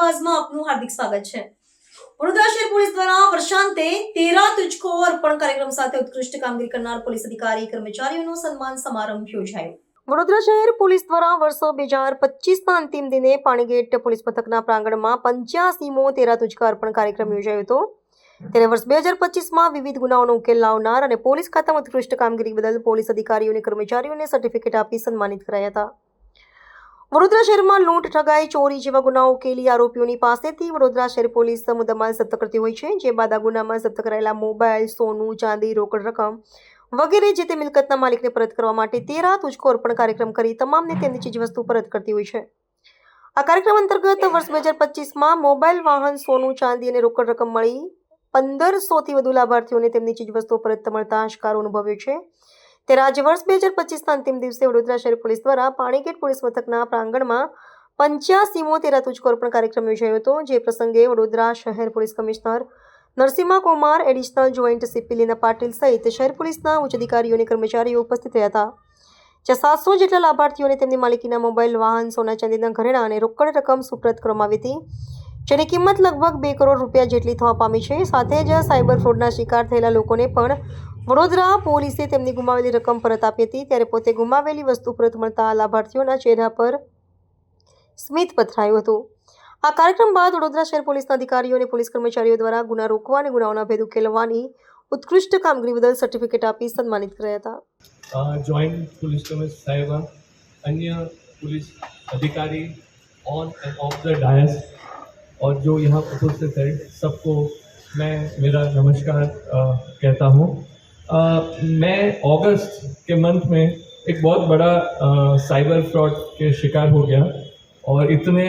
આવાજમાં આપનું હાર્દિક સ્વાગત છે। વડોદરા શહેર પોલીસ દ્વારા વર્ષાંતે 13 તુझको અર્પણ કાર્યક્રમ સાથે ઉત્કૃષ્ટ કામગીરી કરનાર પોલીસ અધિકારી કર્મચારીઓનો સન્માન સમારંભ યોજાયો। વડોદરા શહેર પોલીસ દ્વારા વર્ષ 2025ના અંતિમ દિને પાણીગેટ પોલીસ મથકના પ્રાંગણમાં 85મો 13 તુझको અર્પણ કાર્યક્રમ યોજાયો હતો। ત્યારે વર્ષ 2025માં વિવિધ ગુનાઓનો ઉકેલ લાવનાર અને પોલીસ ખાતામાં ઉત્કૃષ્ટ કામગીરી બદલ પોલીસ અધિકારીઓ અને કર્મચારીઓને સર્ટિફિકેટ આપી સન્માનિત કરાયા હતા। વડોદરા શહેરમાં લૂંટ, ઠગાઈ, ચોરી જેવા ગુનાઓ ઉકેલી આરોપીઓની પાસેથી વડોદરા શહેર પોલીસ મુદ્દામાલ જપ્ત કરતી હોય છે, જે બાદ આ ગુનામાં જપ્ત કરાયેલા મોબાઈલ, સોનું, ચાંદી, રોકડ રકમ વગેરે જે તે મિલકતના માલિકને પરત કરવા માટે 13 તુझको અર્પણ કાર્યક્રમ કરી તમામને તેમની ચીજવસ્તુ પરત કરતી હોય છે। આ કાર્યક્રમ અંતર્ગત વર્ષ 2025માં મોબાઈલ, વાહન, સોનું, ચાંદી અને રોકડ રકમ મળી 1500થી વધુ લાભાર્થીઓને તેમની ચીજવસ્તુઓ પરત મળતા હશકારો અનુભવ્યો છે। ત્યારે આજે વર્ષ 2025ના અંતિમ દિવસે વડોદરા શહેર પોલીસ દ્વારા પાણીગેટ પોલીસ મથકના પ્રાંગણમાં 85મો 13 તુझको અર્પણ કાર્યક્રમ યોજાયો હતો। જે પ્રસંગે વડોદરા શહેર police commissioner Narasimha Kumar, additional joint CP Leena Patil સહિત શહેર પોલીસના ઉચ્ચ અધિકારીઓ અને કર્મચારીઓ ઉપસ્થિત રહ્યા હતા। જ્યાં 700 જેટલા લાભાર્થીઓને તેમની માલિકીના મોબાઈલ, વાહન, સોના ચાંદીના ઘરેણાં અને રોકડ રકમ સુપ્રત કરવામાં આવી હતી, જેની કિંમત લગભગ 2 કરોડ રૂપિયા જેટલી થવા પામી છે। સાથે જ સાયબર ફ્રોડના શિકાર થયેલા લોકોને પણ વડોદરા પોલીસે તેમની ગુમાવેલી રકમ પરત આપી હતી। ત્યારે પોતે ગુમાવેલી વસ્તુ પરત મળતા લાભાર્થીઓના ચહેરા પર સ્મિત પથરાયું હતું। આ કાર્યક્રમ બાદ વડોદરા શહેર પોલીસના અધિકારીઓ અને પોલીસ કર્મચારીઓ દ્વારા ગુના રોકવા અને ગુનાઓના ભેદ ઉકેલવાની ઉત્કૃષ્ટ કામગીરી બદલ સર્ટિફિકેટ આપી સન્માનિત કર્યા હતા। जॉइंट पुलिस कमिश्नर साहिबा, अन्य पुलिस अधिकारी on and off the dais और जो यहाँ उपस्थित है सबको मैं मेरा नमस्कार कहता हूँ। मैं अगस्त के मंथ में एक बहुत बड़ा साइबर फ्रॉड के शिकार हो गया और इतने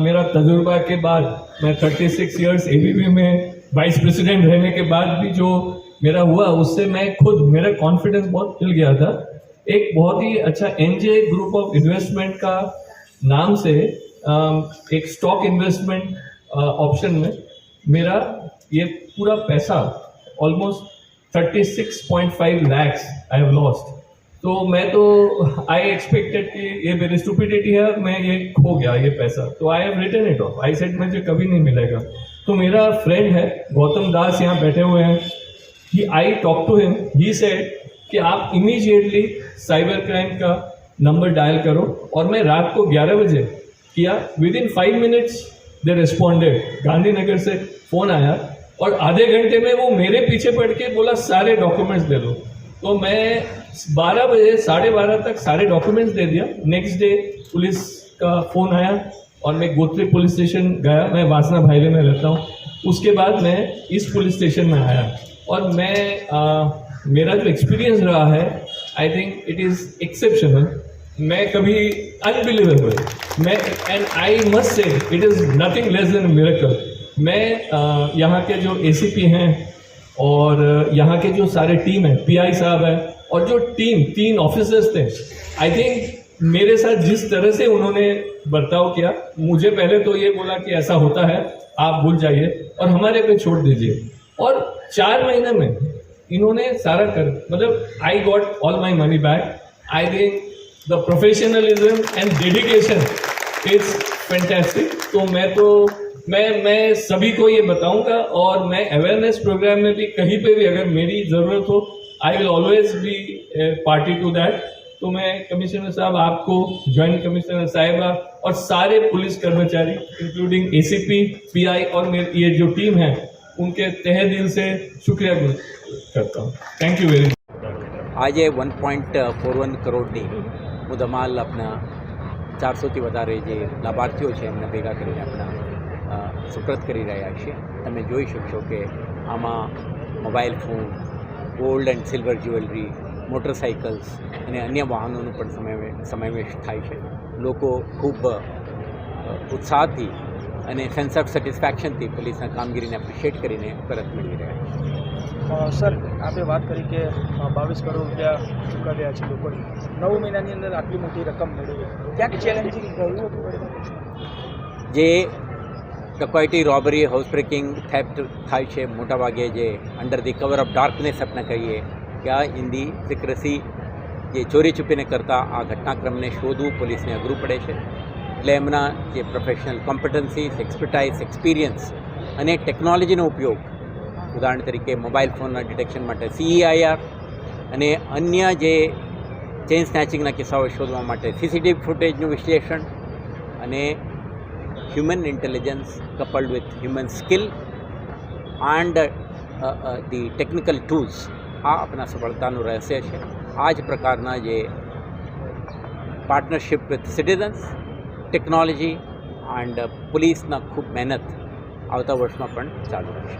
मेरा तजुर्बा के बाद मैं 36 इयर्स एबीपी में वाइस प्रेसिडेंट रहने के बाद भी जो मेरा हुआ उससे मैं खुद मेरा कॉन्फिडेंस बहुत मिल गया था। एक बहुत ही अच्छा एनजे ग्रुप ऑफ इन्वेस्टमेंट का नाम से एक स्टॉक इन्वेस्टमेंट ऑप्शन में मेरा ये पूरा पैसा almost 36.5 lakhs I have lost. तो मैं तो आई एक्सपेक्टेड कि ये मेरी स्टुपिडिटी है, मैं ये खो गया ये पैसा, तो I have return it of. I said मुझे कभी नहीं मिलेगा। तो मेरा फ्रेंड है गौतम दास यहाँ बैठे हुए हैं, he I talk to him, he said कि आप इमीडिएटली साइबर क्राइम का नंबर डायल करो, और मैं रात को 11 बजे किया। Within 5 minutes they responded. Gandhinagar से फ़ोन आया और आधे घंटे में वो मेरे पीछे पड़ के बोला सारे डॉक्यूमेंट्स दे दो। तो मैं 12 बजे 12:30 तक सारे डॉक्यूमेंट्स दे दिया। नेक्स्ट डे पुलिस का फ़ोन आया और मैं गोत्री पुलिस स्टेशन गया। मैं वासना भाईले में रहता हूँ। उसके बाद मैं इस पुलिस स्टेशन में आया और मैं मेरा जो एक्सपीरियंस रहा है, I think it is exceptional. मैं कभी अनबिलीवेबल, मैं and I must say it is nothing less than miracle. मैं यहाँ के जो एसीपी हैं और यहाँ के जो सारे टीम है, पीआई साहब है और जो टीम 3 ऑफिसर्स थे, आई थिंक मेरे साथ जिस तरह से उन्होंने बर्ताव किया, मुझे पहले तो ये बोला कि ऐसा होता है, आप भूल जाइए और हमारे पे छोड़ दीजिए। और 4 महीने में इन्होंने सारा कर, मतलब I got all my money back. I think the professionalism and dedication it's fantastic. तो मैं सभी को ये बताऊंगा और मैं अवेयरनेस प्रोग्राम में भी कहीं पे भी अगर मेरी ज़रूरत हो, I will always be party to that. तो मैं कमिश्नर साहब आपको, जॉइंट कमिश्नर साहिबा और सारे पुलिस कर्मचारी इंक्लूडिंग एसीपी, पीआई और मेरी ये जो टीम है उनके तहे दिल से शुक्रिया करता हूँ। Thank you very much. आज 1.41 કરોડની મુદ્દામાલ આપણા 400થી વધારે જે લાભાર્થીઓ છે એમને ભેગા કરીને આપણા સુપ્રત કરી રહ્યા છીએ। તમે જોઈ શકશો કે આમાં mobile phone, gold and silver jewellery, motorcycles અને અન્ય વાહનોનો પણ સમાવેશ થાય છે। લોકો ખૂબ ઉત્સાહથી અને સેન્સ ઓફ સેટિસ્ફેક્શનથી પોલીસના કામગીરીને એપ્રિશિએટ કરીને પરત મેળવી રહ્યા છે। સર, આપણે વાત કરી કે 22 કરોડ રૂપિયા ચૂકવ્યા છે લોકોને, 9 મહિનાની અંદર આટલી મોટી રકમ મેળવી, ક્યાંક ચેલેન્જિંગ રહ્યું હતું? જે dacoity, robbery, house breaking, theft થાય છે મોટાભાગે જે under the cover of darkness આપણે કહીએ કે આ ઇન ધી સિક્રેસી જે ચોરી છુપીને કરતા આ ઘટનાક્રમને શોધવું પોલીસને અઘરું પડે છે। એટલે એમના જે પ્રોફેશનલ કોમ્પિટન્સીસ, એક્સપર્ટાઇઝ, એક્સપિરિયન્સ અને ટેકનોલોજીનો ઉપયોગ, ઉદાહરણ તરીકે મોબાઈલ ફોનના ડિટેક્શન માટે CEIR અને અન્ય જે ચેઇન સ્નેચિંગના કિસ્સાઓ શોધવા માટે CCTV ફૂટેજનું વિશ્લેષણ અને human intelligence coupled with human skill and the technical tools, આ આપણા સફળતાનું રહસ્ય છે. આ જ પ્રકારના જે partnership with citizens, technology and પોલીસના ખૂબ મહેનત આવતા વર્ષમાં પણ ચાલુ રહેશે.